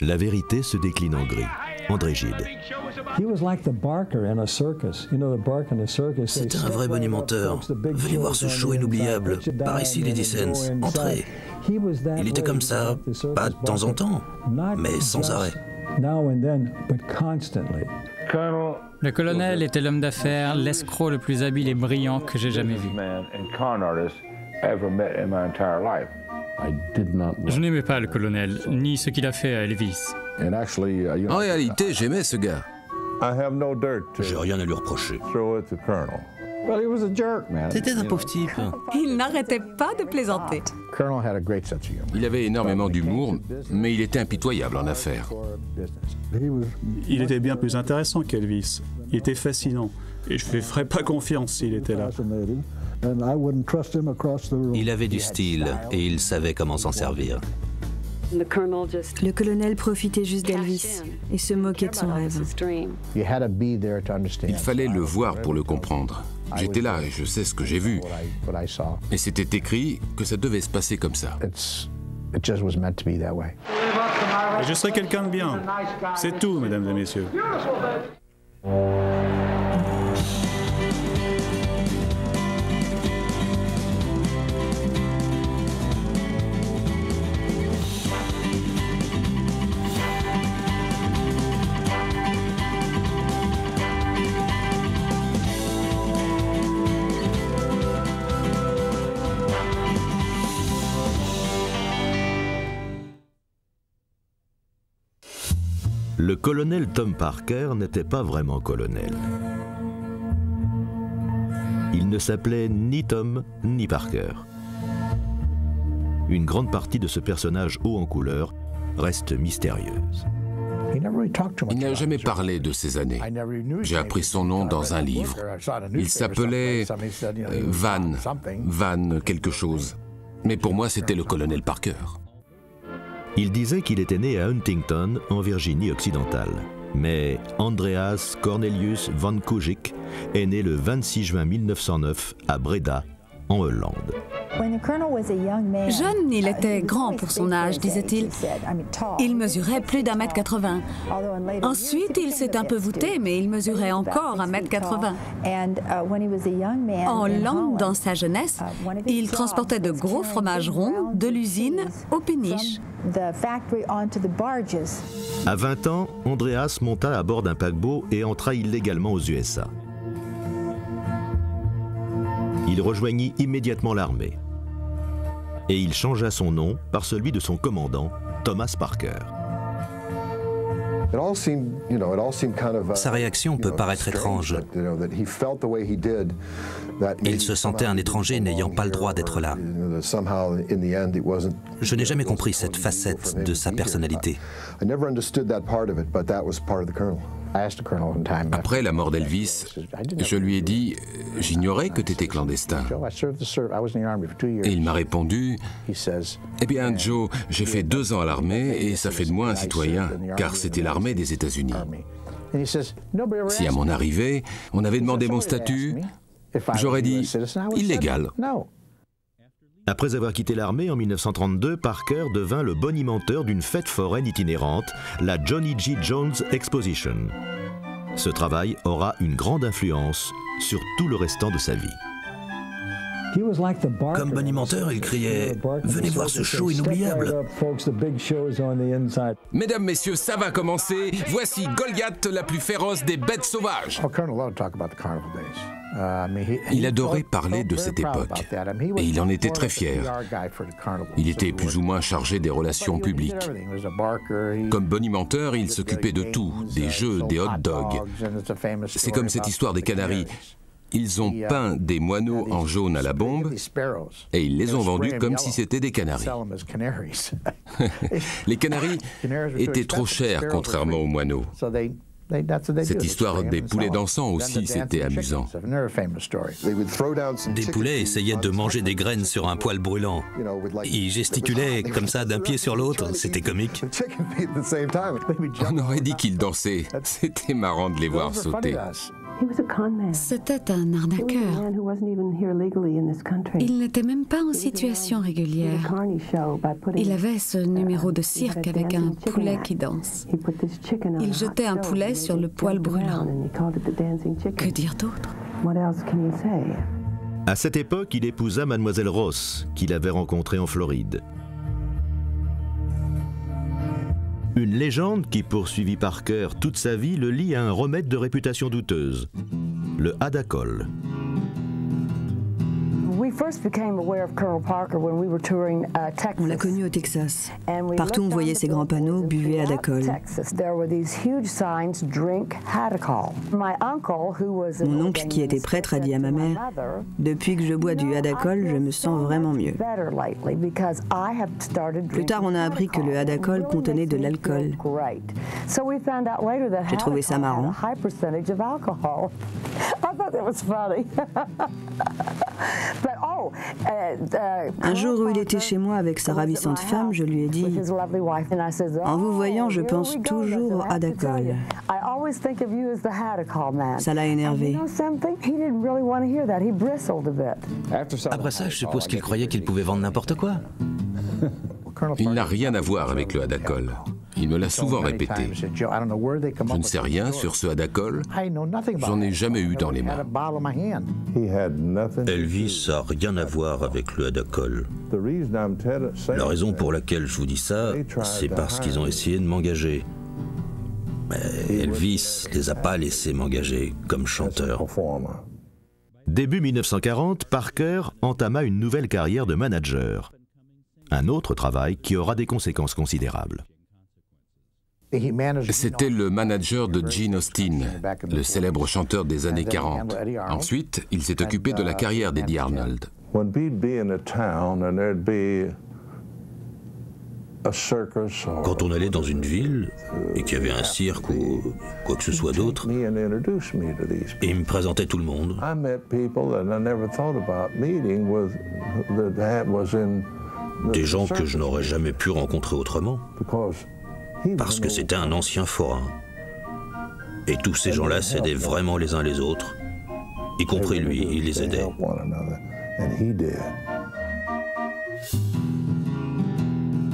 La vérité se décline en gris. André Gide. C'était un vrai bonimenteur. Venez voir ce show inoubliable. Par ici, Lady Sense. Entrez. Il était comme ça, pas de temps en temps, mais sans arrêt. Le colonel était l'homme d'affaires, l'escroc le plus habile et brillant que j'ai jamais vu. Je n'aimais pas le colonel, ni ce qu'il a fait à Elvis. En réalité, j'aimais ce gars. J'ai rien à lui reprocher. C'était un pauvre type. Il n'arrêtait pas de plaisanter. Il avait énormément d'humour, mais il était impitoyable en affaires. Il était bien plus intéressant qu'Elvis. Il était fascinant. Et je ne ferais pas confiance s'il était là. Il avait du style et il savait comment s'en servir. Le colonel profitait juste d'Elvis et se moquait de son rêve. Il fallait le voir pour le comprendre. J'étais là et je sais ce que j'ai vu. Et c'était écrit que ça devait se passer comme ça. Et je serai quelqu'un de bien. C'est tout, mesdames et messieurs. Le colonel Tom Parker n'était pas vraiment colonel. Il ne s'appelait ni Tom ni Parker. Une grande partie de ce personnage haut en couleur reste mystérieuse. Il n'a jamais parlé de ces années. J'ai appris son nom dans un livre. Il s'appelait Van quelque chose. Mais pour moi, c'était le colonel Parker. Il disait qu'il était né à Huntington, en Virginie occidentale. Mais Andreas Cornelius Van Kujic est né le 26 juin 1909 à Breda, en Hollande. Jeune, il était grand pour son âge, disait-il. Il mesurait plus d'1,80 m. Ensuite, il s'est un peu voûté, mais il mesurait encore 1,80 m. En Hollande, dans sa jeunesse, il transportait de gros fromages ronds de l'usine au péniche. À 20 ans, Andreas monta à bord d'un paquebot et entra illégalement aux USA. Il rejoignit immédiatement l'armée. Et il changea son nom par celui de son commandant, Thomas Parker. Sa réaction peut paraître étrange. Il se sentait un étranger n'ayant pas le droit d'être là. Je n'ai jamais compris cette facette de sa personnalité. Après la mort d'Elvis, je lui ai dit « J'ignorais que tu étais clandestin ». Et il m'a répondu « Eh bien, Joe, j'ai fait 2 ans à l'armée et ça fait de moi un citoyen, car c'était l'armée des États-Unis. Si à mon arrivée, on avait demandé mon statut, j'aurais dit « illégal ». Après avoir quitté l'armée en 1932, Parker devint le bonimenteur d'une fête foraine itinérante, la Johnny G. Jones Exposition. Ce travail aura une grande influence sur tout le restant de sa vie. Comme bonimenteur, il criait « Venez voir ce show inoubliable !» Mesdames, messieurs, ça va commencer. Voici Goliath, la plus féroce des bêtes sauvages. Il adorait parler de cette époque, et il en était très fier. Il était plus ou moins chargé des relations publiques. Comme bonimenteur, il s'occupait de tout, des jeux, des hot dogs. C'est comme cette histoire des Canaries. Ils ont peint des moineaux en jaune à la bombe et ils les ont vendus comme si c'était des canaris. Les canaris étaient trop chers contrairement aux moineaux. Cette histoire des poulets dansants aussi, c'était amusant. Des poulets essayaient de manger des graines sur un poêle brûlant. Ils gesticulaient comme ça d'un pied sur l'autre, c'était comique. On aurait dit qu'ils dansaient, c'était marrant de les voir sauter. C'était un arnaqueur. Il n'était même pas en situation régulière. Il avait ce numéro de cirque avec un poulet qui danse. Il jetait un poulet sur le poêle brûlant. Que dire d'autre? À cette époque, il épousa Mademoiselle Ross, qu'il avait rencontrée en Floride. Une légende qui poursuivit Parker toute sa vie le lie à un remède de réputation douteuse, le Hadacol. On l'a connu au Texas. Partout on voyait ces grands panneaux « Buvez Hadacol ». Mon oncle, qui était prêtre, a dit à ma mère « Depuis que je bois du Hadacol, je me sens vraiment mieux ». Plus tard, on a appris que le Hadacol contenait de l'alcool. J'ai trouvé ça marrant. Un jour où il était chez moi avec sa ravissante femme, je lui ai dit « En vous voyant, je pense toujours au Hadacol ». Ça l'a énervé. Après ça, je suppose qu'il croyait qu'il pouvait vendre n'importe quoi. Il n'a rien à voir avec le Hadacol. Il me l'a souvent répété. Je ne sais rien sur ce Hadacol. J'en ai jamais eu dans les mains. Elvis n'a rien à voir avec le Hadacol. La raison pour laquelle je vous dis ça, c'est parce qu'ils ont essayé de m'engager. Mais Elvis ne les a pas laissés m'engager comme chanteur. Début 1940, Parker entama une nouvelle carrière de manager. Un autre travail qui aura des conséquences considérables. C'était le manager de Gene Austin, le célèbre chanteur des années 40. Ensuite, il s'est occupé de la carrière d'Eddie Arnold. Quand on allait dans une ville et qu'il y avait un cirque ou quoi que ce soit d'autre, il me présentait tout le monde. Des gens que je n'aurais jamais pu rencontrer autrement, parce que c'était un ancien forain. Et tous ces gens-là s'aidaient vraiment les uns les autres, y compris lui, il les aidait.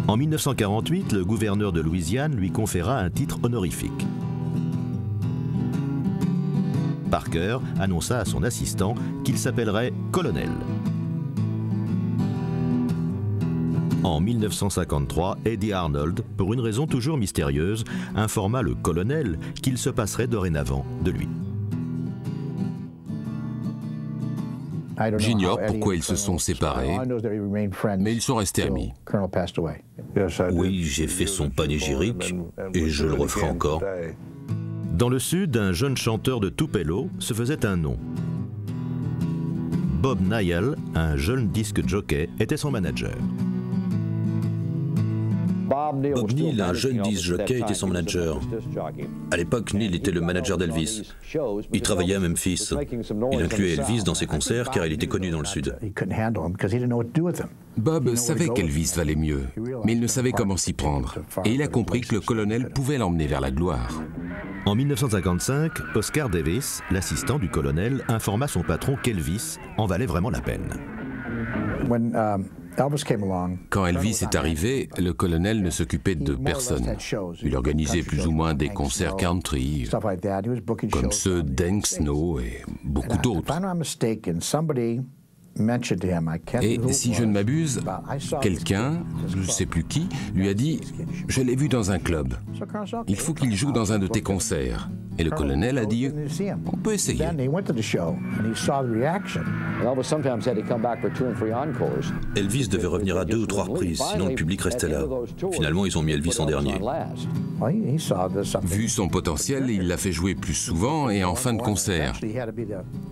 En 1948, le gouverneur de Louisiane lui conféra un titre honorifique. Parker annonça à son assistant qu'il s'appellerait colonel. En 1953, Eddie Arnold, pour une raison toujours mystérieuse, informa le colonel qu'il se passerait dorénavant de lui. J'ignore pourquoi ils se sont séparés, mais ils sont restés amis. Oui, j'ai fait son panégyrique et je le referai encore. Dans le sud, un jeune chanteur de Tupelo se faisait un nom. Bob Niall, un jeune disque jockey, était son manager. Bob Neal, un jeune disc jockey, était son manager. À l'époque, Neal était le manager d'Elvis. Il travaillait à Memphis. Il incluait Elvis dans ses concerts car il était connu dans le sud. Bob savait qu'Elvis valait mieux, mais il ne savait comment s'y prendre. Et il a compris que le colonel pouvait l'emmener vers la gloire. En 1955, Oscar Davis, l'assistant du colonel, informa son patron qu'Elvis en valait vraiment la peine. Quand Elvis est arrivé, le colonel ne s'occupait de personne. Il organisait plus ou moins des concerts country, comme ceux d'Hank Snow et beaucoup d'autres. Et si je ne m'abuse, quelqu'un, je ne sais plus qui, lui a dit « Je l'ai vu dans un club. Il faut qu'il joue dans un de tes concerts. » Et le colonel a dit « On peut essayer. » Elvis devait revenir à 2 ou 3 reprises, sinon le public restait là. Finalement, ils ont mis Elvis en dernier. Vu son potentiel, il l'a fait jouer plus souvent et en fin de concert.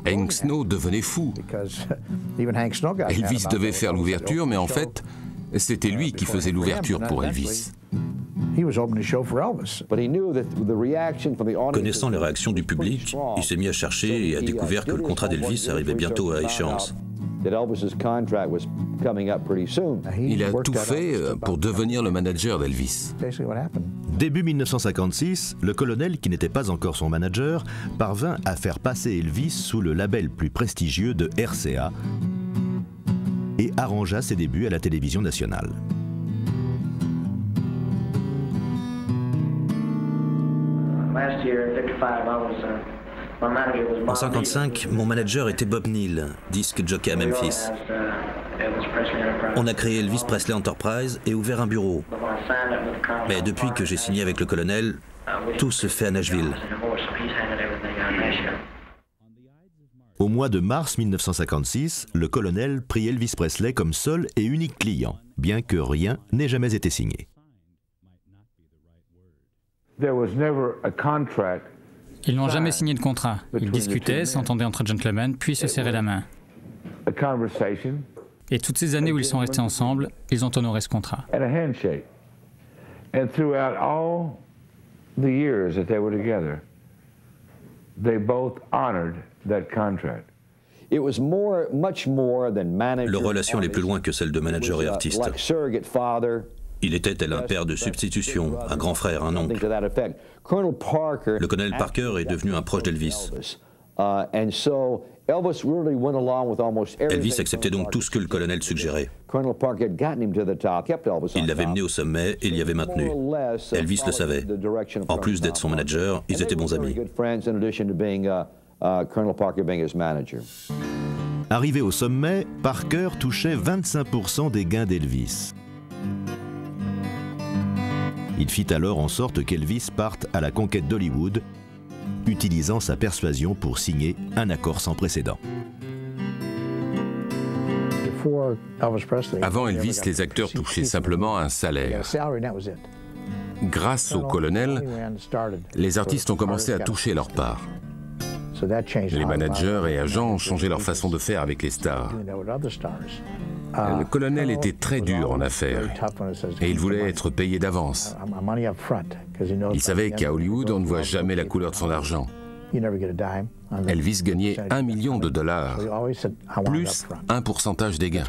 Hank Snow devenait fou. Elvis devait faire l'ouverture, mais en fait, c'était lui qui faisait l'ouverture pour Elvis. Connaissant les réactions du public, il s'est mis à chercher et a découvert que le contrat d'Elvis arrivait bientôt à échéance. Il a tout fait pour devenir le manager d'Elvis. Début 1956, le colonel, qui n'était pas encore son manager, parvint à faire passer Elvis sous le label plus prestigieux de RCA et arrangea ses débuts à la télévision nationale. En 1955, mon manager était Bob Neal, disque jockey à Memphis. On a créé Elvis Presley Enterprise et ouvert un bureau. Mais depuis que j'ai signé avec le colonel, tout se fait à Nashville. Au mois de mars 1956, le colonel prit Elvis Presley comme seul et unique client, bien que rien n'ait jamais été signé. Ils n'ont jamais signé de contrat. Ils discutaient, s'entendaient entre gentlemen, puis se serraient la main. Et toutes ces années où ils sont restés ensemble, ils ont honoré ce contrat. Leur relation allait plus loin que celle de manager et artiste. Il était tel un père de substitution, un grand frère, un oncle. Le colonel Parker est devenu un proche d'Elvis. Elvis acceptait donc tout ce que le colonel suggérait. Il l'avait mené au sommet et l'y avait maintenu. Elvis le savait. En plus d'être son manager, ils étaient bons amis. Arrivé au sommet, Parker touchait 25% des gains d'Elvis. Il fit alors en sorte qu'Elvis parte à la conquête d'Hollywood, utilisant sa persuasion pour signer un accord sans précédent. Avant Elvis, les acteurs touchaient simplement un salaire. Grâce au colonel, les artistes ont commencé à toucher leur part. Les managers et agents ont changé leur façon de faire avec les stars. Le colonel était très dur en affaires et il voulait être payé d'avance. Il savait qu'à Hollywood, on ne voit jamais la couleur de son argent. Elvis gagnait $1 million, plus un pourcentage des gains.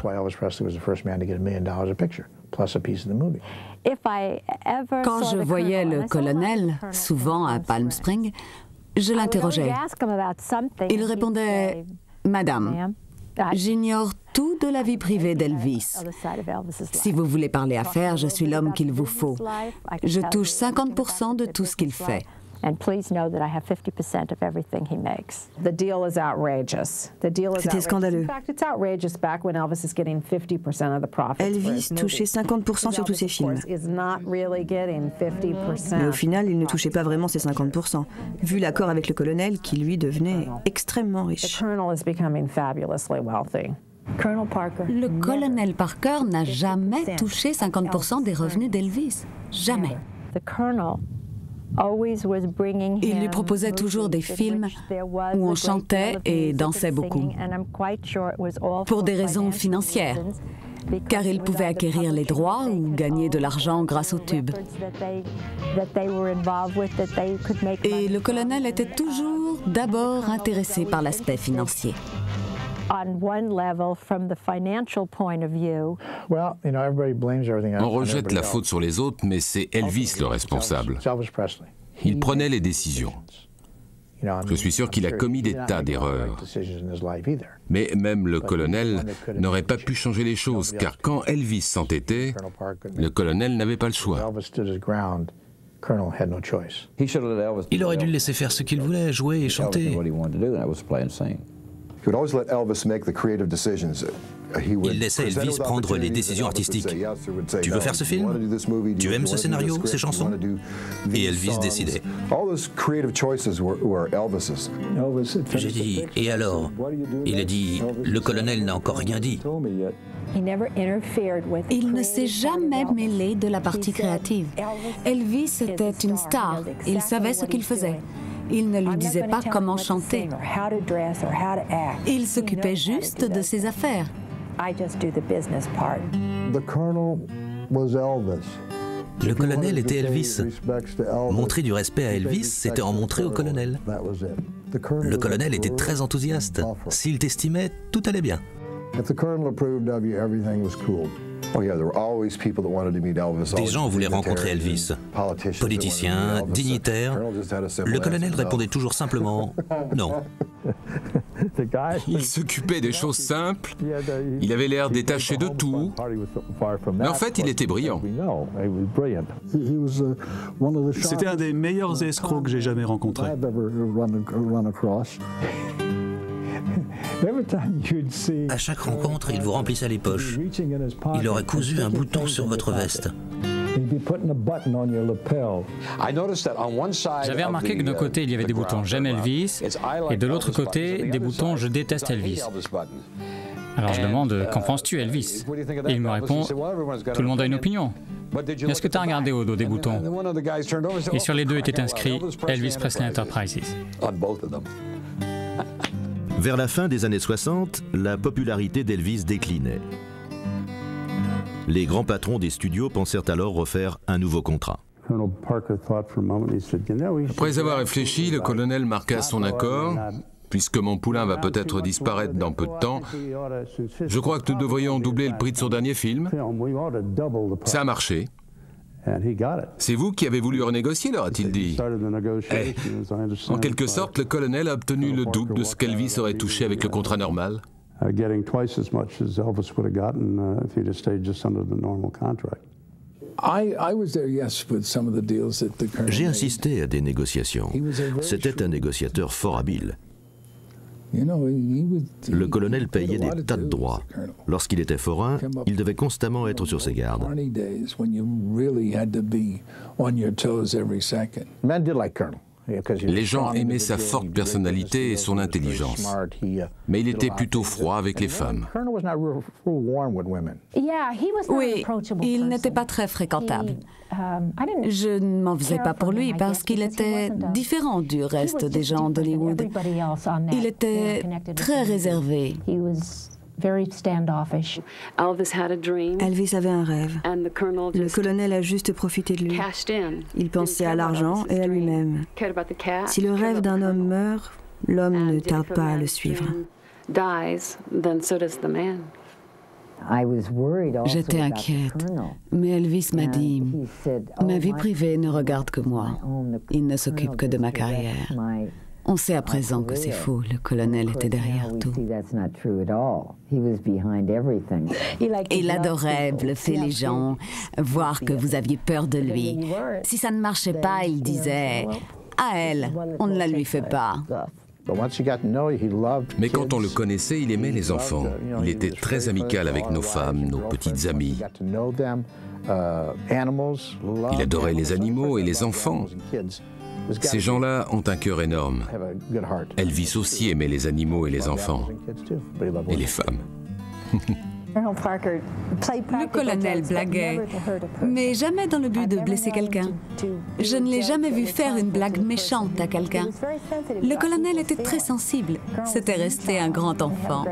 Quand je voyais le colonel, souvent à Palm Springs, je l'interrogeais. Il répondait « Madame, j'ignore tout de la vie privée d'Elvis. Si vous voulez parler affaires, je suis l'homme qu'il vous faut. Je touche 50% de tout ce qu'il fait. » C'était scandaleux. Elvis touchait 50% sur tous ses films. Mais au final, il ne touchait pas vraiment ses 50%, vu l'accord avec le colonel qui, lui, devenait extrêmement riche. Le colonel Parker n'a jamais touché 50% des revenus d'Elvis. Jamais. Il lui proposait toujours des films où on chantait et dansait beaucoup, pour des raisons financières, car il pouvait acquérir les droits ou gagner de l'argent grâce aux tubes. Et le colonel était toujours d'abord intéressé par l'aspect financier. On rejette la faute sur les autres, mais c'est Elvis le responsable. Il prenait les décisions. Je suis sûr qu'il a commis des tas d'erreurs. Mais même le colonel n'aurait pas pu changer les choses, car quand Elvis s'entêtait, le colonel n'avait pas le choix. Il aurait dû le laisser faire ce qu'il voulait, jouer et chanter. Il laissait Elvis prendre les décisions artistiques. Tu veux faire ce film? Tu aimes ce scénario, ces chansons? Et Elvis décidait. J'ai dit, et alors? Il a dit, le colonel n'a encore rien dit. Il ne s'est jamais mêlé de la partie créative. Elvis était une star. Il savait ce qu'il faisait. Il ne lui disait pas comment chanter. Il s'occupait juste de ses affaires. Le colonel était Elvis. Montrer du respect à Elvis, c'était en montrer au colonel. Le colonel était très enthousiaste. S'il t'estimait, tout allait bien. Des gens voulaient rencontrer Elvis. Politiciens, dignitaires. Le colonel répondait toujours simplement « non ». Il s'occupait des choses simples, il avait l'air détaché de tout, mais en fait il était brillant. C'était un des meilleurs escrocs que j'ai jamais rencontrés. À chaque rencontre, il vous remplissait les poches. Il aurait cousu un bouton sur votre veste. J'avais remarqué que d'un côté, il y avait des boutons « J'aime Elvis » et de l'autre côté, des boutons « Je déteste Elvis ». Alors je demande « Qu'en penses-tu, Elvis ?» Et il me répond « Tout le monde a une opinion. Est-ce que tu as regardé au dos des boutons ?» Et sur les deux était inscrit « Elvis Presley Enterprises ». Vers la fin des années 60, la popularité d'Elvis déclinait. Les grands patrons des studios pensèrent alors refaire un nouveau contrat. Après avoir réfléchi, le colonel marqua son accord. Puisque mon poulain va peut-être disparaître dans peu de temps, je crois que nous devrions doubler le prix de son dernier film. Ça a marché. C'est vous qui avez voulu renégocier, leur a-t-il dit. En quelque sorte, le colonel a obtenu le double de ce qu'Elvis aurait touché avec le contrat normal. J'ai assisté à des négociations. C'était un négociateur fort habile. Le colonel payait des tas de droits. Lorsqu'il était forain, il devait constamment être sur ses gardes. Les gens aimaient sa forte personnalité et son intelligence. Mais il était plutôt froid avec les femmes. Oui, il n'était pas très fréquentable. Je ne m'en faisais pas pour lui parce qu'il était différent du reste des gens d'Hollywood. Il était très réservé. Elvis avait un rêve. Le colonel a juste profité de lui. Il pensait à l'argent et à lui-même. Si le rêve d'un homme meurt, l'homme ne tarde pas à le suivre. J'étais inquiète, mais Elvis m'a dit « Ma vie privée ne regarde que moi. Il ne s'occupe que de ma carrière. » On sait à présent que c'est faux, le colonel était derrière tout. Il adorait bluffer les gens, voir que vous aviez peur de lui. Si ça ne marchait pas, il disait « À elle, on ne la lui fait pas ». Mais quand on le connaissait, il aimait les enfants. Il était très amical avec nos femmes, nos petites amies. Il adorait les animaux et les enfants. Ces gens-là ont un cœur énorme. Elvis aussi aimait les animaux et les enfants. Et les femmes. Le colonel blaguait, mais jamais dans le but de blesser quelqu'un. Je ne l'ai jamais vu faire une blague méchante à quelqu'un. Le colonel était très sensible. C'était resté un grand enfant.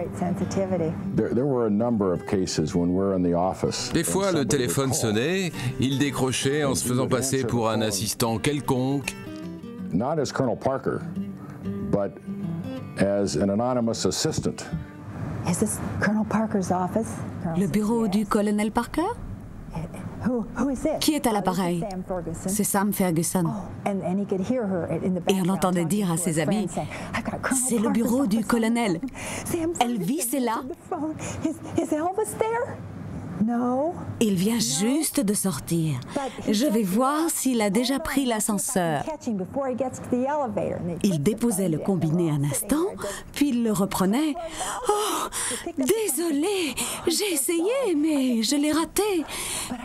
Des fois, le téléphone sonnait, il décrochait en se faisant passer pour un assistant quelconque. Not as Colonel Parker, but as an anonymous assistant. Is this Colonel Parker's office? Le bureau du colonel Parker? Qui est à l'appareil? C'est Sam Ferguson. Et on entendait dire à ses amis, c'est le bureau du colonel. Elvis est là? Il vient juste de sortir. Je vais voir s'il a déjà pris l'ascenseur. Il déposait le combiné un instant, puis il le reprenait. Oh, désolé, j'ai essayé, mais je l'ai raté.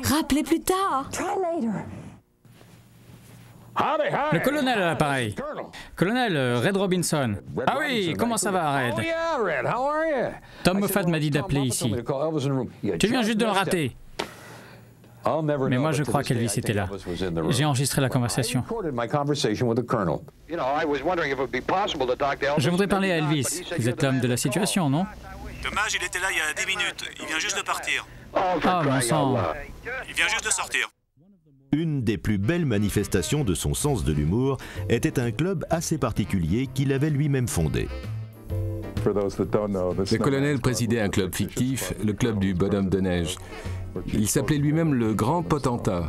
Rappelez plus tard. Le colonel à l'appareil. Colonel, Red Robinson. Ah oui, comment ça va, Red? Tom Moffat m'a dit d'appeler ici. Tu viens juste de le rater. Mais moi, je crois qu'Elvis était là. J'ai enregistré la conversation. Je voudrais parler à Elvis. Vous êtes l'homme de la situation, non? Dommage, il était là il y a 10 minutes. Il vient juste de partir. Ah, bon sang. Il vient juste de sortir. Une des plus belles manifestations de son sens de l'humour était un club assez particulier qu'il avait lui-même fondé. Le colonel présidait un club fictif, le club du bonhomme de neige. Il s'appelait lui-même le grand potentat.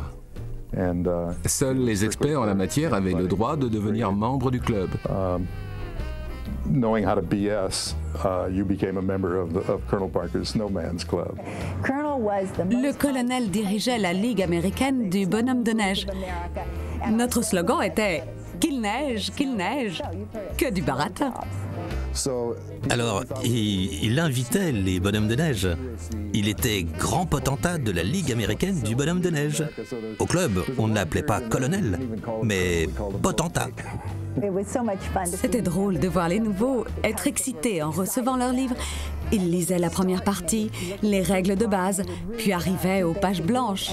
Seuls les experts en la matière avaient le droit de devenir membre du club. Knowing how to BS, you became a member of Colonel Parker's Snowman's Club. Le colonel dirigeait la Ligue américaine du bonhomme de neige. Notre slogan était « Qu'il neige, que du baratin ». Alors, il invitait les bonhommes de neige. Il était grand potentat de la Ligue américaine du bonhomme de neige. Au club, on ne l'appelait pas colonel, mais potentat. C'était drôle de voir les nouveaux être excités en recevant leurs livres. Ils lisaient la première partie, les règles de base, puis arrivaient aux pages blanches.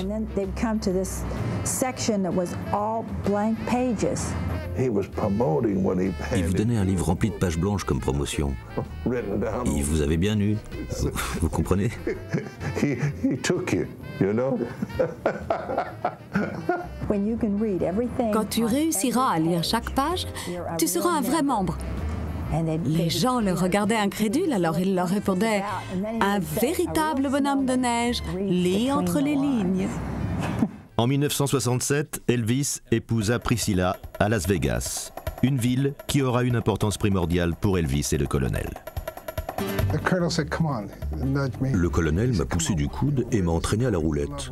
Il vous donnait un livre rempli de pages blanches comme promotion. Il vous avait bien lu. Vous comprenez? Quand tu réussiras à lire chaque page, tu seras un vrai membre. Les gens le regardaient incrédules, alors il leur répondait « Un véritable bonhomme de neige lit entre les lignes ». En 1967, Elvis épousa Priscilla à Las Vegas, une ville qui aura une importance primordiale pour Elvis et le colonel. Le colonel m'a poussé du coude et m'a entraîné à la roulette.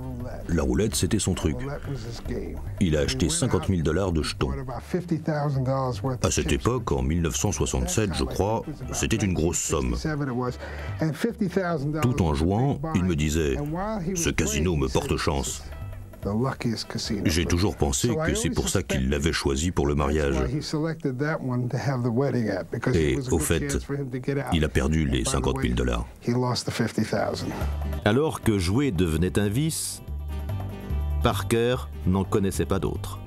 La roulette, c'était son truc. Il a acheté $50 000 de jetons. À cette époque, en 1967, je crois, c'était une grosse somme. Tout en jouant, il me disait « Ce casino me porte chance ». J'ai toujours pensé que c'est pour ça qu'il l'avait choisi pour le mariage. Et au fait, il a perdu les $50 000. Alors que jouer devenait un vice, Parker n'en connaissait pas d'autres.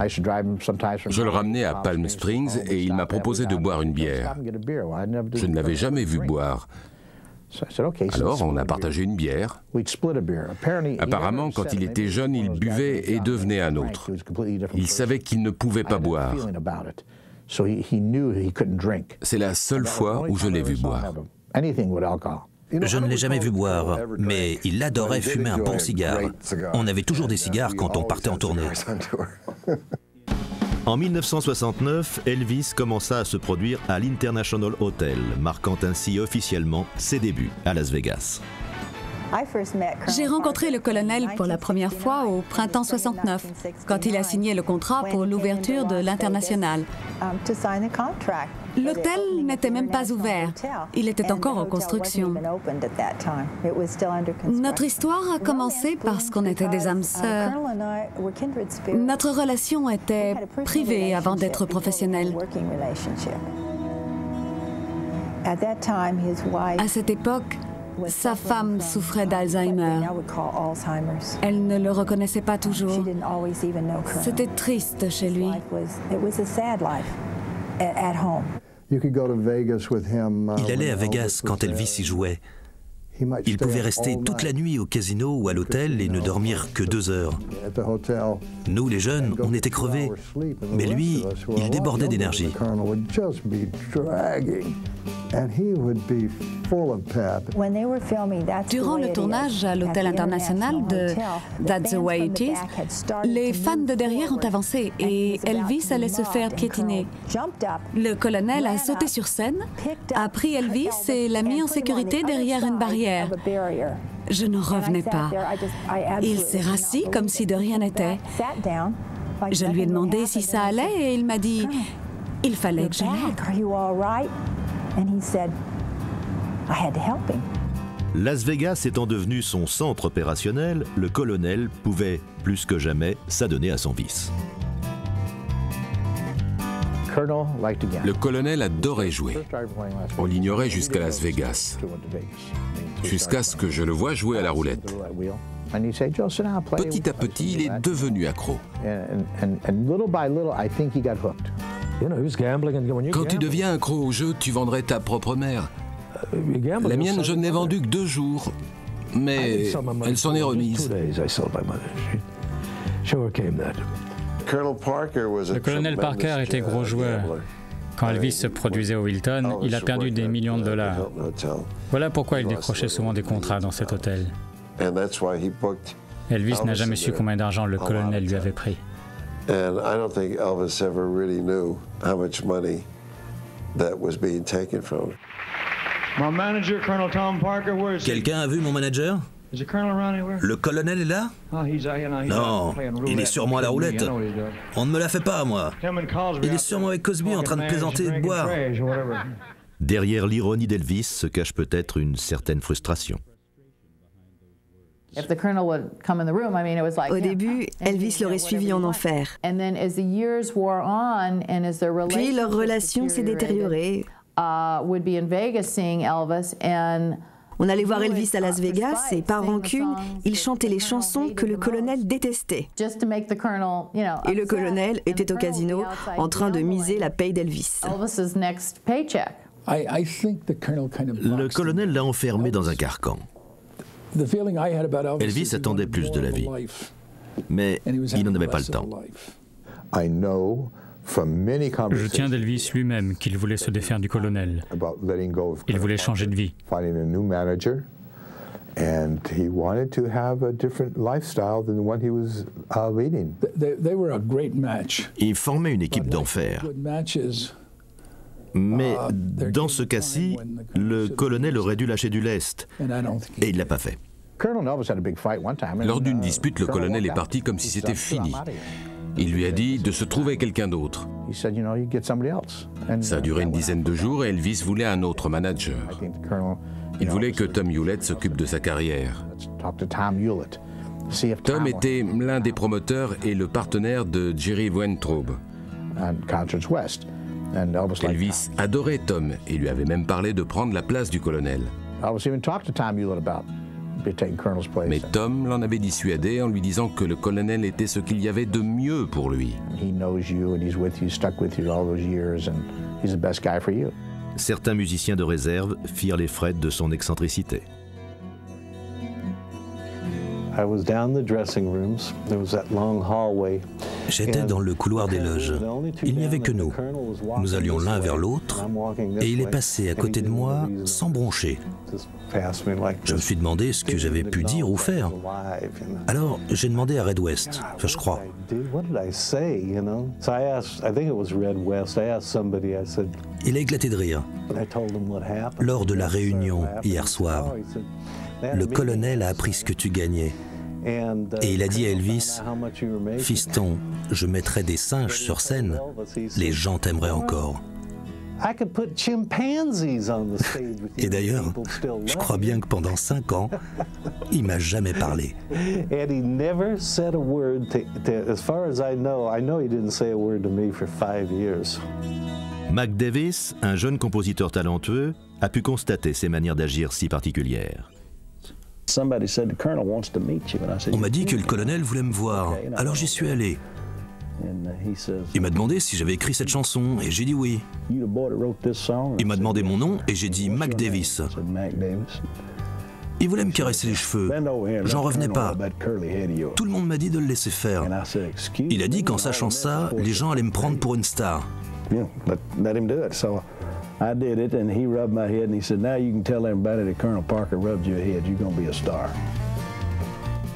Je le ramenais à Palm Springs et il m'a proposé de boire une bière. Je ne l'avais jamais vu boire. Alors, on a partagé une bière. Apparemment, quand il était jeune, il buvait et devenait un autre. Il savait qu'il ne pouvait pas boire. C'est la seule fois où je l'ai vu boire. Je ne l'ai jamais vu boire, mais il adorait fumer un bon cigare. On avait toujours des cigares quand on partait en tournée. En 1969, Elvis commença à se produire à l'International Hotel, marquant ainsi officiellement ses débuts à Las Vegas. J'ai rencontré le colonel pour la première fois au printemps 69, quand il a signé le contrat pour l'ouverture de l'International. L'hôtel n'était même pas ouvert. Il était encore en construction. Notre histoire a commencé parce qu'on était des âmes sœurs. Notre relation était privée avant d'être professionnelle. À cette époque, sa femme souffrait d'Alzheimer. Elle ne le reconnaissait pas toujours. C'était triste chez lui. Il allait à Vegas quand Elvis y jouait. Il pouvait rester toute la nuit au casino ou à l'hôtel et ne dormir que 2 heures. Nous, les jeunes, on était crevés. Mais lui, il débordait d'énergie. Durant le tournage à l'Hôtel International de That's the Way It Is, les fans de derrière ont avancé et Elvis allait se faire piétiner. Le colonel a sauté sur scène, a pris Elvis et l'a mis en sécurité derrière une barrière. Je n'en revenais pas. Il s'est rassis comme si de rien n'était. Je lui ai demandé si ça allait et il m'a dit « Il fallait que je l'aide ». Las Vegas étant devenu son centre opérationnel, le colonel pouvait, plus que jamais, s'adonner à son vice. Le colonel adorait jouer. On l'ignorait jusqu'à Las Vegas. Jusqu'à ce que je le voie jouer à la roulette. Petit à petit, il est devenu accro. Quand tu deviens accro au jeu, tu vendrais ta propre mère. La mienne, je n'ai vendu que 2 jours, mais elle s'en est remise. Le colonel Parker était gros joueur. Quand Elvis se produisait au Hilton, il a perdu des millions de dollars. Voilà pourquoi il décrochait souvent des contrats dans cet hôtel. Elvis n'a jamais su combien d'argent le colonel lui avait pris. Quelqu'un a vu mon manager? Le colonel est là? Non, il est sûrement à la roulette. On ne me la fait pas, moi. Il est sûrement avec Cosby en train de plaisanter et de boire. Derrière l'ironie d'Elvis se cache peut-être une certaine frustration. Au début, Elvis l'aurait suivi en enfer. Puis leur relation s'est détériorée. On allait voir Elvis à Las Vegas et par rancune, il chantait les chansons que le colonel détestait. Et le colonel était au casino en train de miser la paye d'Elvis. Le colonel l'a enfermé dans un carcan. Elvis attendait plus de la vie, mais il n'en avait pas le temps. Je tiens d'Elvis lui-même qu'il voulait se défaire du colonel. Il voulait changer de vie. Ils formaient une équipe d'enfer. Mais dans ce cas-ci, le colonel aurait dû lâcher du lest, et il ne l'a pas fait. Lors d'une dispute, le colonel est parti comme si c'était fini. Il lui a dit de se trouver quelqu'un d'autre. Ça a duré une dizaine de jours et Elvis voulait un autre manager. Il voulait que Tom Hewlett s'occupe de sa carrière. Tom était l'un des promoteurs et le partenaire de Jerry Weintraub. Elvis adorait Tom et lui avait même parlé de prendre la place du colonel. Mais Tom l'en avait dissuadé en lui disant que le colonel était ce qu'il y avait de mieux pour lui. Certains musiciens de réserve firent les frais de son excentricité. J'étais dans le couloir des loges. Il n'y avait que nous. Nous allions l'un vers l'autre et il est passé à côté de moi sans broncher. Je me suis demandé ce que j'avais pu dire ou faire. Alors j'ai demandé à Red West, enfin je crois. Il a éclaté de rire. Lors de la réunion hier soir, le colonel a appris ce que tu gagnais. Et il a dit à Elvis, « Fiston, je mettrai des singes sur scène, les gens t'aimeraient encore. » Et d'ailleurs, je crois bien que pendant 5 ans, il m'a jamais parlé. Mac Davis, un jeune compositeur talentueux, a pu constater ses manières d'agir si particulières. On m'a dit que le colonel voulait me voir, alors j'y suis allé. Il m'a demandé si j'avais écrit cette chanson, et j'ai dit oui. Il m'a demandé mon nom, et j'ai dit Mac Davis. Il voulait me caresser les cheveux. J'en revenais pas. Tout le monde m'a dit de le laisser faire. Il a dit qu'en sachant ça, les gens allaient me prendre pour une star. I did it, and he rubbed my head, and he said, "Now you can tell everybody that Colonel Parker rubbed your head. You're going to be a star."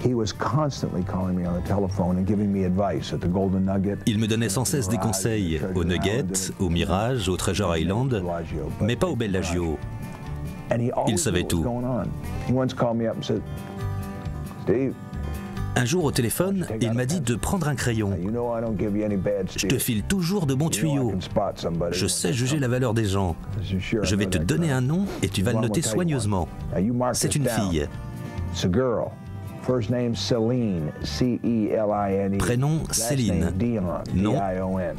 Il me donnait sans cesse des conseils au Nugget, au Mirage, au Treasure Island, mais pas au Bellagio. Il savait tout. Un jour au téléphone, il m'a dit de prendre un crayon. Je te file toujours de bons tuyaux. Je sais juger la valeur des gens. Je vais te donner un nom et tu vas le noter soigneusement. C'est une fille. Prénom Céline. Nom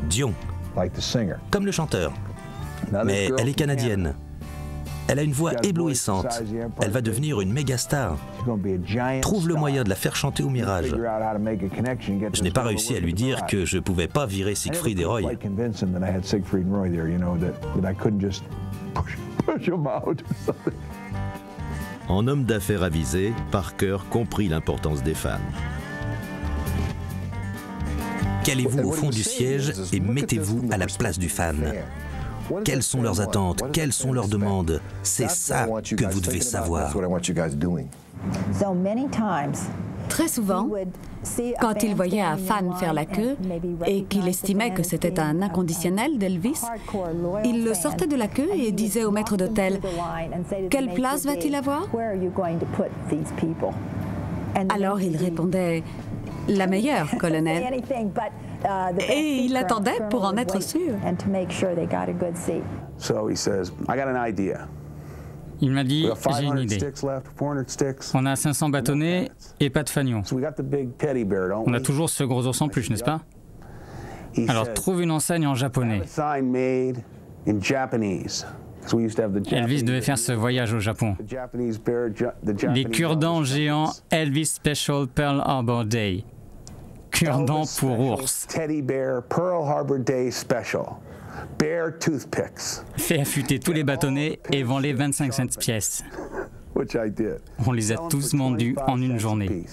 Dion. Comme le chanteur. Mais elle est canadienne. Elle a une voix éblouissante. Elle va devenir une méga star. Trouve le moyen de la faire chanter au Mirage. Je n'ai pas réussi à lui dire que je ne pouvais pas virer Siegfried et Roy. En homme d'affaires avisé, Parker comprit l'importance des fans. Qu'allez-vous au fond du siège et mettez-vous à la place du fan. Quelles sont leurs attentes? Quelles sont leurs demandes? C'est ça que vous devez savoir. Très souvent, quand il voyait un fan faire la queue et qu'il estimait que c'était un inconditionnel d'Elvis, il le sortait de la queue et disait au maître d'hôtel « Quelle place va-t-il avoir ?» Alors il répondait « La meilleure, colonel ». Et il attendait pour en être sûr. Il m'a dit, j'ai une idée. On a 500 bâtonnets et pas de fanion. On a toujours ce gros ours en plus, n'est-ce pas? Alors trouve une enseigne en japonais. Elvis devait faire ce voyage au Japon. Les cure-dents géants Elvis Special Pearl Harbor Day. Cure-dents pour ours. Fais affûter tous les bâtonnets et vends-les 25 cents pièces. On les a tous vendus en une journée.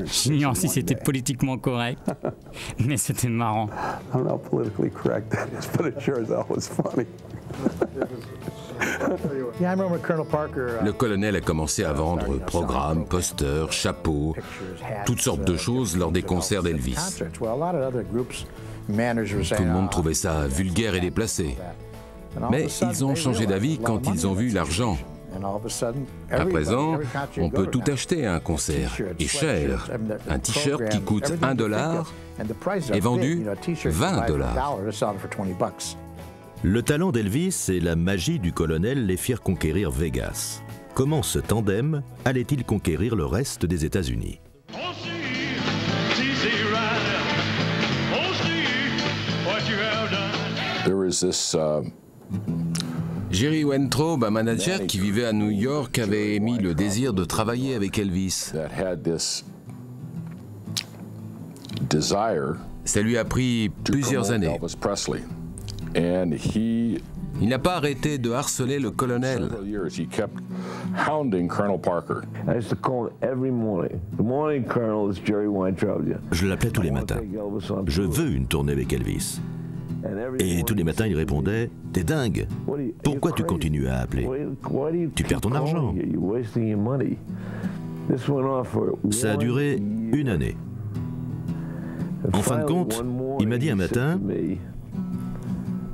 J'ignore si c'était politiquement correct, mais c'était marrant. Le colonel a commencé à vendre programmes, posters, chapeaux, toutes sortes de choses lors des concerts d'Elvis. Tout le monde trouvait ça vulgaire et déplacé. Mais ils ont changé d'avis quand ils ont vu l'argent. À présent, on peut tout acheter à un concert, et cher. Un t-shirt qui coûte $1 est vendu $20. Le talent d'Elvis et la magie du colonel les firent conquérir Vegas. Comment ce tandem allait-il conquérir le reste des États-Unis? Jerry Weintraub, un manager qui vivait à New York, avait émis le désir de travailler avec Elvis. Ça lui a pris plusieurs années. Il n'a pas arrêté de harceler le colonel. Je l'appelais tous les matins. Je veux une tournée avec Elvis. Et tous les matins, il répondait « T'es dingue. Pourquoi tu continues à appeler? Tu perds ton argent. » Ça a duré une année. En fin de compte, il m'a dit un matin «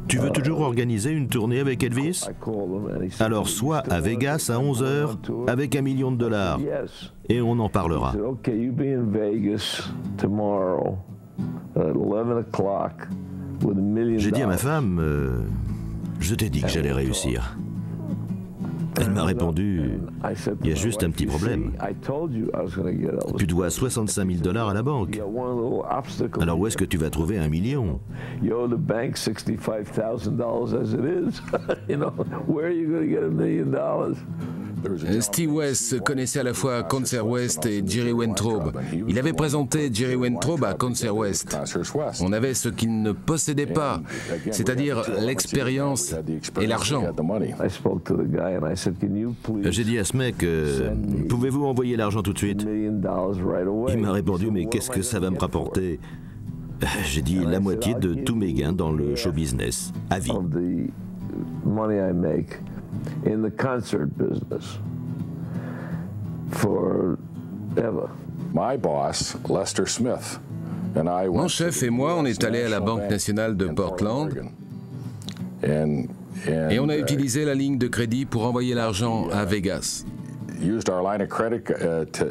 Tu veux toujours organiser une tournée avec Elvis? Alors sois à Vegas à 11h avec $1 million et on en parlera. » J'ai dit à ma femme, je t'ai dit que j'allais réussir. Elle m'a répondu, il y a juste un petit problème. Tu dois $65 000 à la banque. Alors où est-ce que tu vas trouver $1 million? Steve West connaissait à la fois Concert West et Jerry Weintraub. Il avait présenté Jerry Weintraub à Concert West. On avait ce qu'il ne possédait pas, c'est-à-dire l'expérience et l'argent. J'ai dit à ce mec, pouvez-vous envoyer l'argent tout de suite? Il m'a répondu, mais qu'est-ce que ça va me rapporter? J'ai dit la moitié de tous mes gains dans le show business, à vie. In the concert business forever. My boss, Lester Smith, and I Mon chef et moi, on est allés à la Banque nationale de Portland et on a utilisé la ligne de crédit pour envoyer l'argent à Vegas. Used our line of credit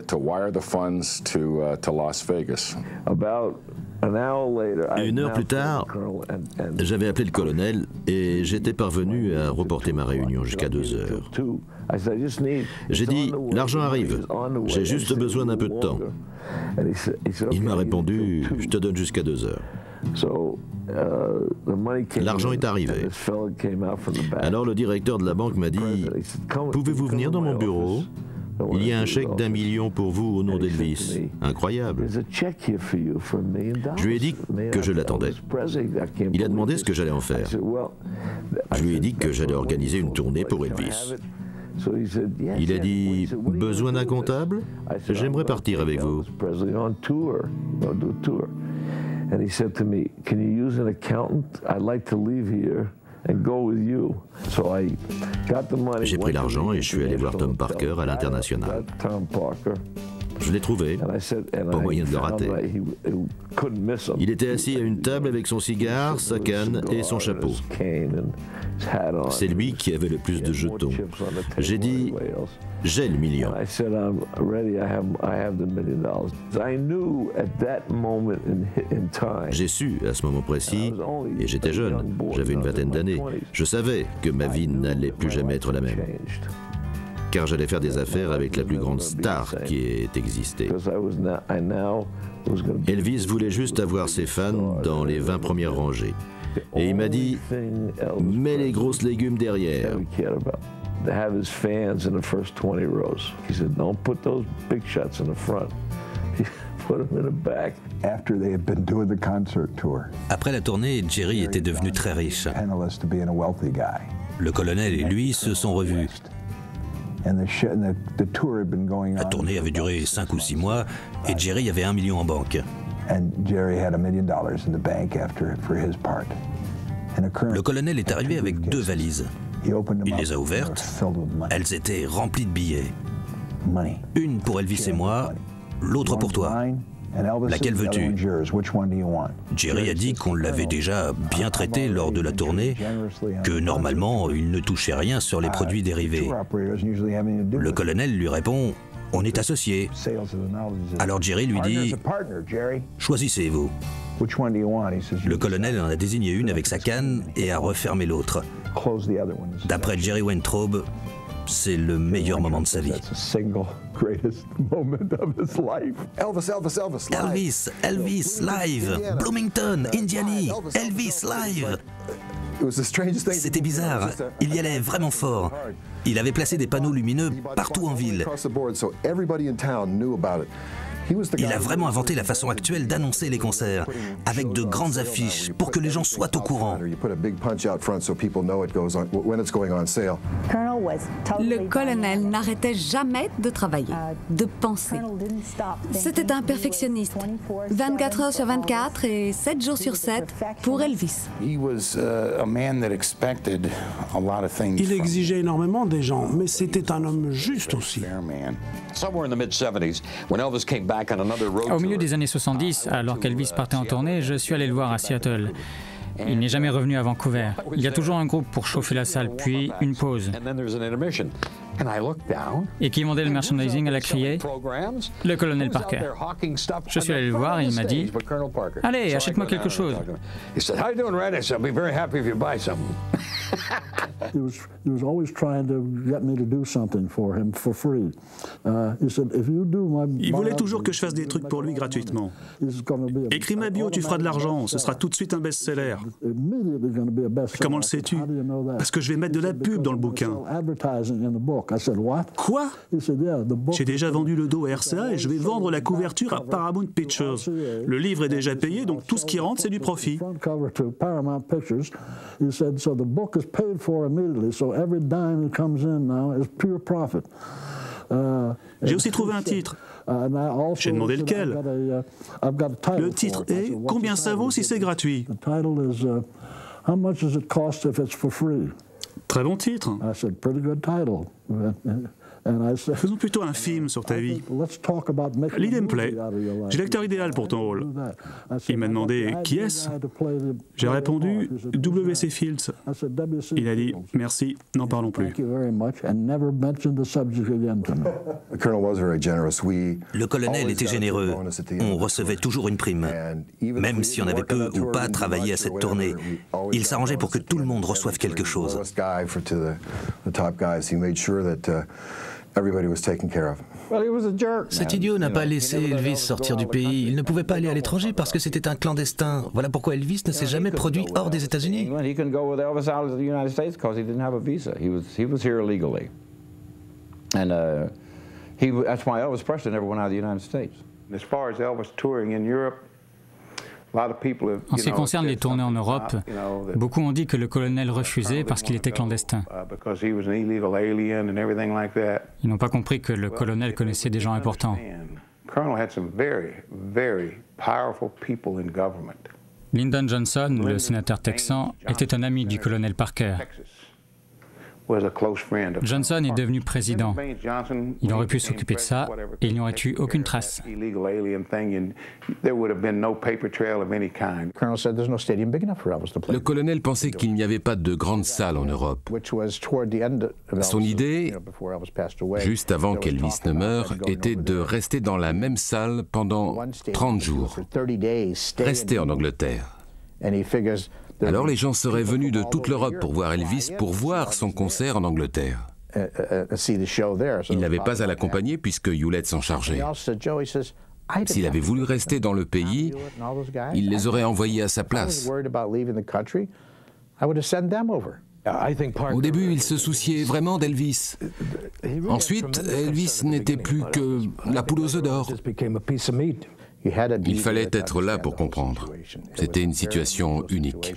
to wire the funds to Las Vegas. Une heure plus tard, j'avais appelé le colonel et j'étais parvenu à reporter ma réunion jusqu'à 2 heures. J'ai dit, l'argent arrive, j'ai juste besoin d'un peu de temps. Il m'a répondu, je te donne jusqu'à 2 heures. L'argent est arrivé. Alors le directeur de la banque m'a dit, pouvez-vous venir dans mon bureau? Il y a un chèque d'1 million pour vous au nom d'Elvis. Incroyable. Je lui ai dit que je l'attendais. Il a demandé ce que j'allais en faire. Je lui ai dit que j'allais organiser une tournée pour Elvis. Il a dit, besoin d'un comptable? J'aimerais partir avec vous. J'ai pris l'argent et je suis allé voir Tom Parker à l'international. Je l'ai trouvé, pas moyen de le rater. Il était assis à une table avec son cigare, sa canne et son chapeau. C'est lui qui avait le plus de jetons. J'ai dit, j'ai le million. J'ai su à ce moment précis, et j'étais jeune, j'avais une vingtaine d'années, je savais que ma vie n'allait plus jamais être la même. Car j'allais faire des affaires avec la plus grande star qui ait existé. Elvis voulait juste avoir ses fans dans les 20 premières rangées. Et il m'a dit, mets les grosses légumes derrière. Après la tournée, Jerry était devenu très riche. Le colonel et lui se sont revus. La tournée avait duré 5 ou 6 mois et Jerry avait $1 million en banque. Le colonel est arrivé avec 2 valises. Il les a ouvertes. Elles étaient remplies de billets. Une pour Elvis et moi, l'autre pour toi. Laquelle veux-tu? Jerry a dit qu'on l'avait déjà bien traité lors de la tournée, que normalement il ne touchait rien sur les produits dérivés. Le colonel lui répond, on est associés. Alors Jerry lui dit, choisissez-vous. Le colonel en a désigné une avec sa canne et a refermé l'autre. D'après Jerry Weintraub, c'est le meilleur moment de sa vie. Elvis live, Bloomington, Indiana, Elvis live. C'était bizarre, il y allait vraiment fort. Il avait placé des panneaux lumineux partout en ville. Il a vraiment inventé la façon actuelle d'annoncer les concerts, avec de grandes affiches pour que les gens soient au courant. Le colonel n'arrêtait jamais de travailler, de penser. C'était un perfectionniste, 24 heures sur 24 et 7 jours sur 7 pour Elvis. Il exigeait énormément des gens, mais c'était un homme juste aussi. Au milieu des années 70, alors qu'Elvis partait en tournée, je suis allé le voir à Seattle. Il n'est jamais revenu à Vancouver. Il y a toujours un groupe pour chauffer la salle, puis une pause. Et qui vendait le merchandising, elle a crié « Le colonel Parker ». Je suis allé le voir et il m'a dit « Allez, achète-moi quelque chose ». Il voulait toujours que je fasse des trucs pour lui gratuitement. Écris ma bio, tu feras de l'argent, ce sera tout de suite un best-seller. Comment le sais-tu? Parce que je vais mettre de la pub dans le bouquin. Quoi? J'ai déjà vendu le dos à RCA et je vais vendre la couverture à Paramount Pictures. Le livre est déjà payé, donc tout ce qui rentre, c'est du profit. J'ai aussi trouvé un titre. J'ai demandé lequel. Le titre est « Combien ça vaut si c'est gratuit ?» Très bon titre. Faisons plutôt un film sur ta vie. L'idée me plaît. J'ai l'acteur idéal pour ton rôle. Il m'a demandé « Qui est-ce » J'ai répondu « W.C. Fields ». Il a dit « Merci, n'en parlons plus ». Le colonel était généreux. On recevait toujours une prime. Même si on avait peu ou pas travaillé à cette tournée, il s'arrangeait pour que tout le monde reçoive quelque chose. Cet idiot n'a pas laissé Elvis sortir du pays. Il ne pouvait pas aller à l'étranger parce que c'était un clandestin. Voilà pourquoi Elvis ne s'est jamais produit hors des États-Unis. En ce qui concerne les tournées en Europe, beaucoup ont dit que le colonel refusait parce qu'il était clandestin. Ils n'ont pas compris que le colonel connaissait des gens importants. Lyndon Johnson, le sénateur texan, était un ami du colonel Parker. Johnson est devenu président. Il aurait pu s'occuper de ça et il n'y aurait eu aucune trace. Le colonel pensait qu'il n'y avait pas de grande salle en Europe. Son idée, juste avant qu'Elvis ne meure, était de rester dans la même salle pendant 30 jours, rester en Angleterre. Alors les gens seraient venus de toute l'Europe pour voir Elvis, pour voir son concert en Angleterre. Il n'avait pas à l'accompagner puisque Hewlett s'en chargeait. S'il avait voulu rester dans le pays, il les aurait envoyés à sa place. Au début, il se souciait vraiment d'Elvis. Ensuite, Elvis n'était plus que la poule aux œufs d'or. Il fallait être là pour comprendre. C'était une situation unique.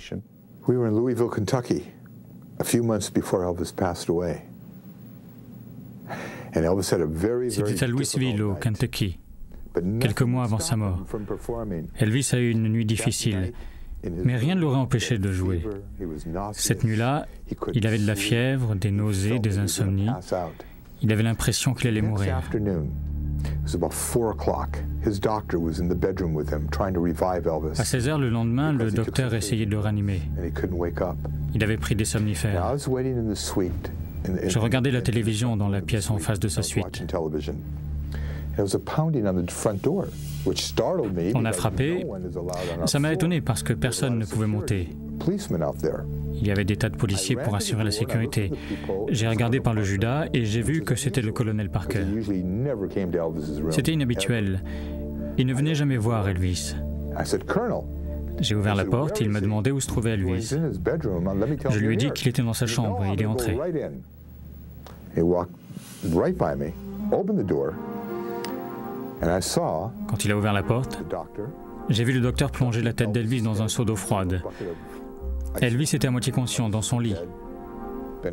C'était à Louisville, au Kentucky, quelques mois avant sa mort. Elvis a eu une nuit difficile, mais rien ne l'aurait empêché de jouer. Cette nuit-là, il avait de la fièvre, des nausées, des insomnies. Il avait l'impression qu'il allait mourir. À 16 heures le lendemain, le docteur essayait de le ranimer. Il avait pris des somnifères. Je regardais la télévision dans la pièce en face de sa suite. On a frappé. Ça m'a étonné parce que personne ne pouvait monter. Il y avait des tas de policiers pour assurer la sécurité. J'ai regardé par le Judas et j'ai vu que c'était le colonel Parker. C'était inhabituel. Il ne venait jamais voir Elvis. J'ai ouvert la porte et il m'a demandé où se trouvait Elvis. Je lui ai dit qu'il était dans sa chambre et il est entré. Quand il a ouvert la porte, j'ai vu le docteur plonger la tête d'Elvis dans un seau d'eau froide. Elvis était à moitié conscient dans son lit.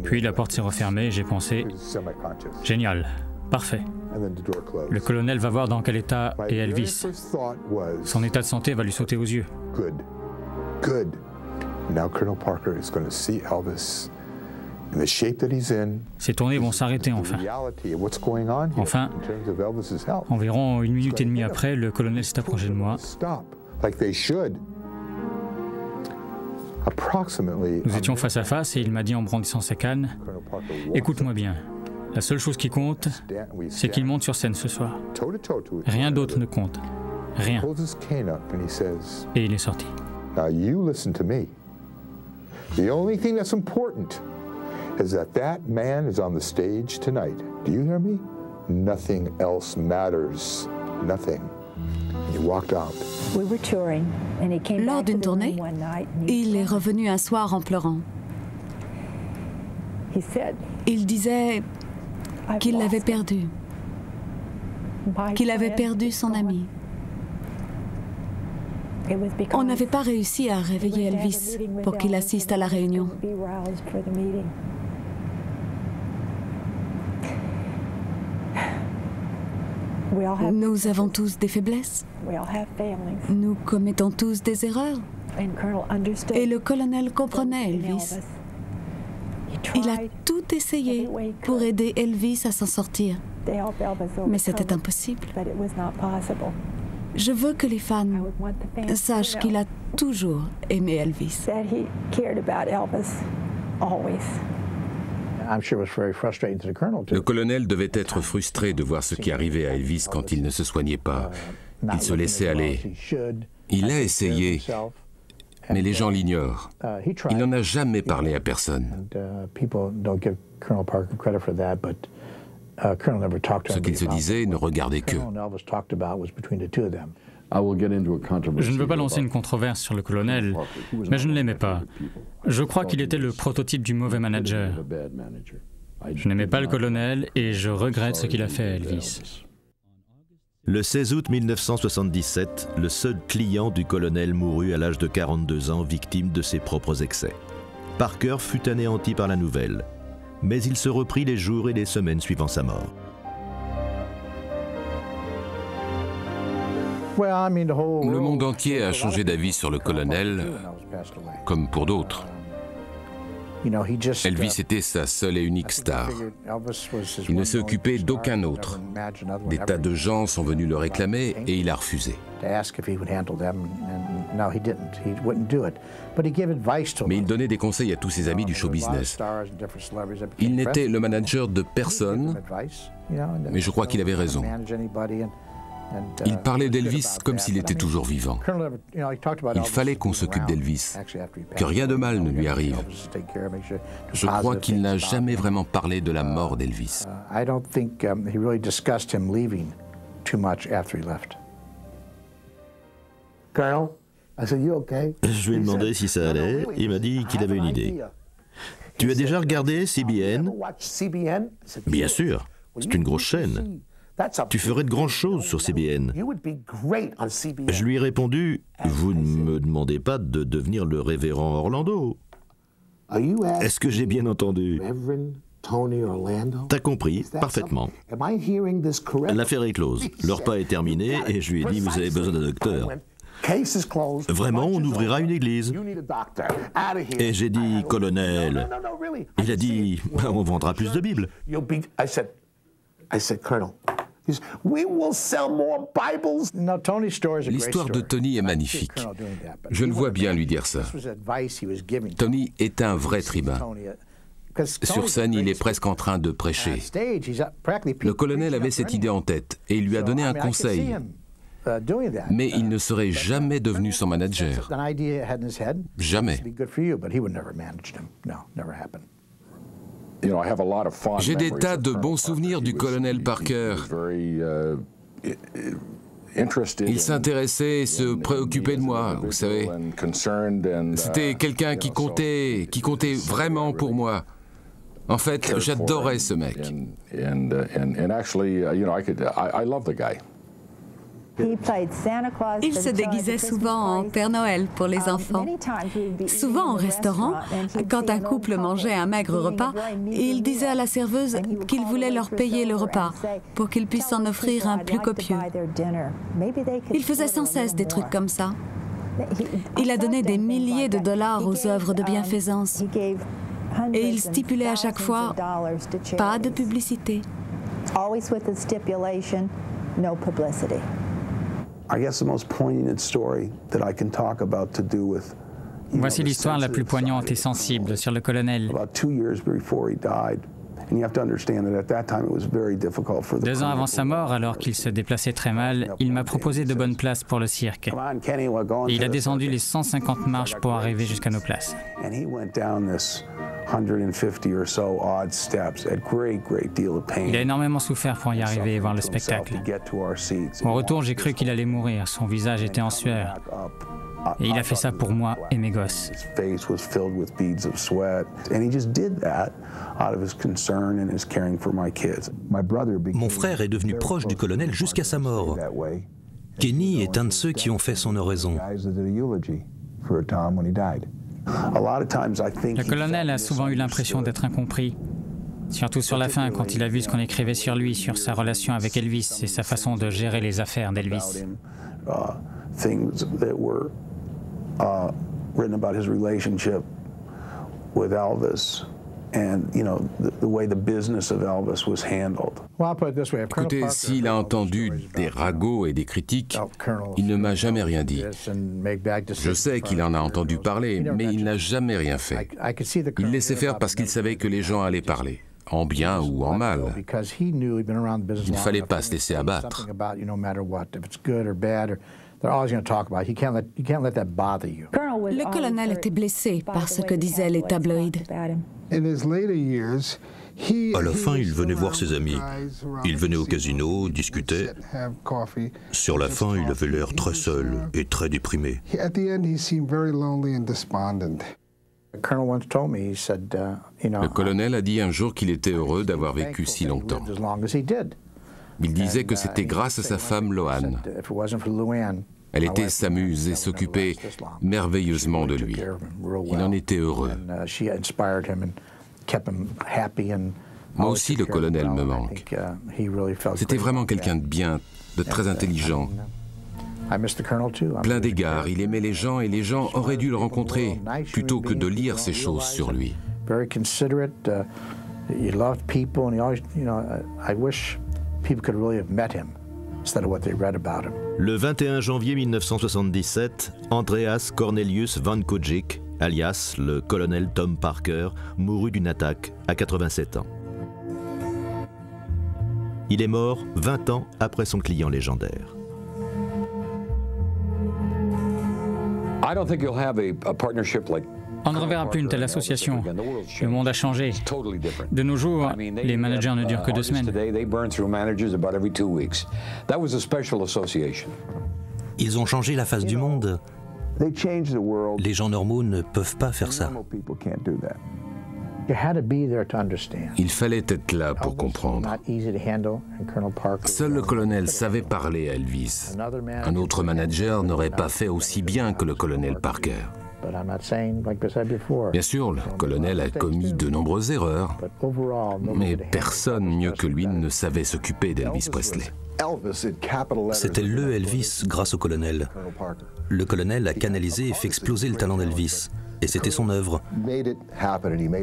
Puis la porte s'est refermée et j'ai pensé « Génial, parfait. Le colonel va voir dans quel état est Elvis. Son état de santé va lui sauter aux yeux. » Ces tournées vont s'arrêter enfin. Enfin, environ 1 minute et demie après, le colonel s'est approché de moi. Nous étions face à face et il m'a dit en brandissant sa canne « Écoute-moi bien, la seule chose qui compte, c'est qu'il monte sur scène ce soir. Rien d'autre ne compte. Rien. » Et il est sorti. Is that man is on the stage tonight. Do you hear me? Nothing else matters. Nothing. And he walked out. Lors d'une tournée, il est revenu un soir en pleurant. Il disait qu'il l'avait perdu, qu'il avait perdu son ami. On n'avait pas réussi à réveiller Elvis pour qu'il assiste à la réunion. Nous avons tous des faiblesses. Nous commettons tous des erreurs. Et le colonel comprenait Elvis. Il a tout essayé pour aider Elvis à s'en sortir. Mais c'était impossible. Je veux que les fans sachent qu'il a toujours aimé Elvis. Le colonel devait être frustré de voir ce qui arrivait à Elvis quand il ne se soignait pas. Il se laissait aller. Il a essayé, mais les gens l'ignorent. Il n'en a jamais parlé à personne. Ce qu'il se disait ne regardait qu'eux. Je ne veux pas lancer une controverse sur le colonel, mais je ne l'aimais pas. Je crois qu'il était le prototype du mauvais manager. Je n'aimais pas le colonel et je regrette ce qu'il a fait à Elvis. Le 16 août 1977, le seul client du colonel mourut à l'âge de 42 ans, victime de ses propres excès. Parker fut anéanti par la nouvelle, mais il se reprit les jours et les semaines suivant sa mort. Le monde entier a changé d'avis sur le colonel, comme pour d'autres. Elvis était sa seule et unique star. Il ne s'est occupé d'aucun autre. Des tas de gens sont venus le réclamer et il a refusé. Mais il donnait des conseils à tous ses amis du show business. Il n'était le manager de personne, mais je crois qu'il avait raison. Il parlait d'Elvis comme s'il était toujours vivant. Il fallait qu'on s'occupe d'Elvis, que rien de mal ne lui arrive. Je crois qu'il n'a jamais vraiment parlé de la mort d'Elvis. Je lui ai demandé si ça allait. Il m'a dit qu'il avait une idée. Tu as déjà regardé CBN? Bien sûr, c'est une grosse chaîne. Tu ferais de grandes choses sur CBN. Je lui ai répondu, vous ne me demandez pas de devenir le révérend Orlando. Est-ce que j'ai bien entendu? T'as compris, parfaitement. L'affaire est close. Le repas est terminé et je lui ai dit, vous avez besoin d'un docteur. Vraiment, on ouvrira une église. Et j'ai dit, colonel. Il a dit, on vendra plus de Bibles. L'histoire de Tony est magnifique. Je le vois bien lui dire ça. Tony est un vrai tribun. Sur scène, il est presque en train de prêcher. Le colonel avait cette idée en tête et il lui a donné un conseil. Mais il ne serait jamais devenu son manager. Jamais. J'ai des tas de bons souvenirs du colonel Parker. Il s'intéressait et se préoccupait de moi, vous savez. C'était quelqu'un qui comptait vraiment pour moi. En fait, j'adorais ce mec. Il se déguisait souvent en Père Noël pour les enfants. Souvent au restaurant, quand un couple mangeait un maigre repas, il disait à la serveuse qu'il voulait leur payer le repas pour qu'ils puissent en offrir un plus copieux. Il faisait sans cesse des trucs comme ça. Il a donné des milliers de dollars aux œuvres de bienfaisance. Et il stipulait à chaque fois pas de publicité. Voici l'histoire la plus poignante et sensible sur le colonel. 2 ans avant sa mort, alors qu'il se déplaçait très mal, il m'a proposé de bonnes places pour le cirque. Et il a descendu les 150 marches pour arriver jusqu'à nos places. Il a énormément souffert pour y arriver et voir le spectacle. Au retour, j'ai cru qu'il allait mourir. Son visage était en sueur. Et il a fait ça pour moi et mes gosses. Mon frère est devenu proche du colonel jusqu'à sa mort. Kenny est un de ceux qui ont fait son oraison. Le colonel a souvent eu l'impression d'être incompris. Surtout sur la fin, quand il a vu ce qu'on écrivait sur lui, sur sa relation avec Elvis et sa façon de gérer les affaires d'Elvis. Written about his relationship with Elvis and, you know, the way the business of Elvis was handled. Écoutez, s'il a entendu des ragots et des critiques, il ne m'a jamais rien dit. Je sais qu'il en a entendu parler, mais il n'a jamais rien fait. Il laissait faire parce qu'il savait que les gens allaient parler, en bien ou en mal. Il ne fallait pas se laisser abattre. Le colonel était blessé par ce que disaient les tabloïds. À la fin, il venait voir ses amis. Il venait au casino, discutait. Sur la fin, il avait l'air très seul et très déprimé. Le colonel a dit un jour qu'il était heureux d'avoir vécu si longtemps. Il disait que c'était grâce à sa femme Loan. Elle était sa muse et s'occupait merveilleusement de lui. Il en était heureux. Moi aussi, le colonel me manque. C'était vraiment quelqu'un de bien, de très intelligent. Plein d'égards, il aimait les gens et les gens auraient dû le rencontrer plutôt que de lire ces choses sur lui. Le 21 janvier 1977, Andreas Cornelius Van Kojic, alias le colonel Tom Parker, mourut d'une attaque à 87 ans. Il est mort 20 ans après son client légendaire. On ne reverra plus une telle association. Le monde a changé. De nos jours, les managers ne durent que 2 semaines. Ils ont changé la face du monde. Les gens normaux ne peuvent pas faire ça. Il fallait être là pour comprendre. Seul le colonel savait parler à Elvis. Un autre manager n'aurait pas fait aussi bien que le colonel Parker. Bien sûr, le colonel a commis de nombreuses erreurs, mais personne mieux que lui ne savait s'occuper d'Elvis Presley. C'était le Elvis grâce au colonel. Le colonel a canalisé et fait exploser le talent d'Elvis. Et c'était son œuvre.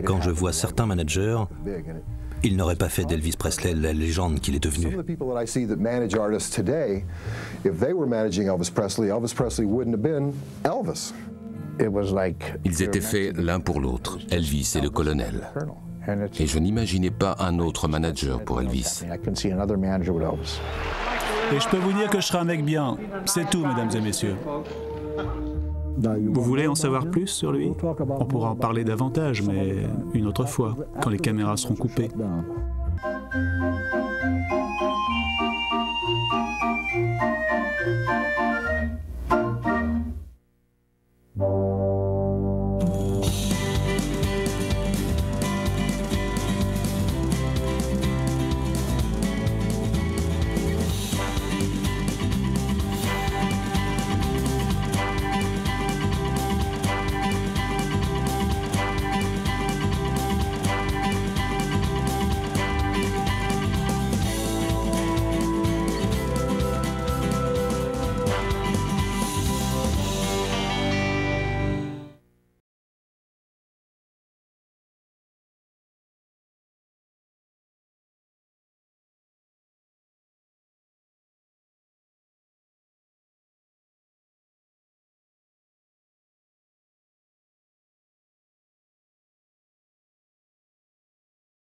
Quand je vois certains managers, ils n'auraient pas fait d'Elvis Presley la légende qu'il est devenu. Ils étaient faits l'un pour l'autre, Elvis et le colonel. Et je n'imaginais pas un autre manager pour Elvis. Et je peux vous dire que je serai un mec bien. C'est tout, mesdames et messieurs. Vous voulez en savoir plus sur lui? On pourra en parler davantage, mais une autre fois, quand les caméras seront coupées.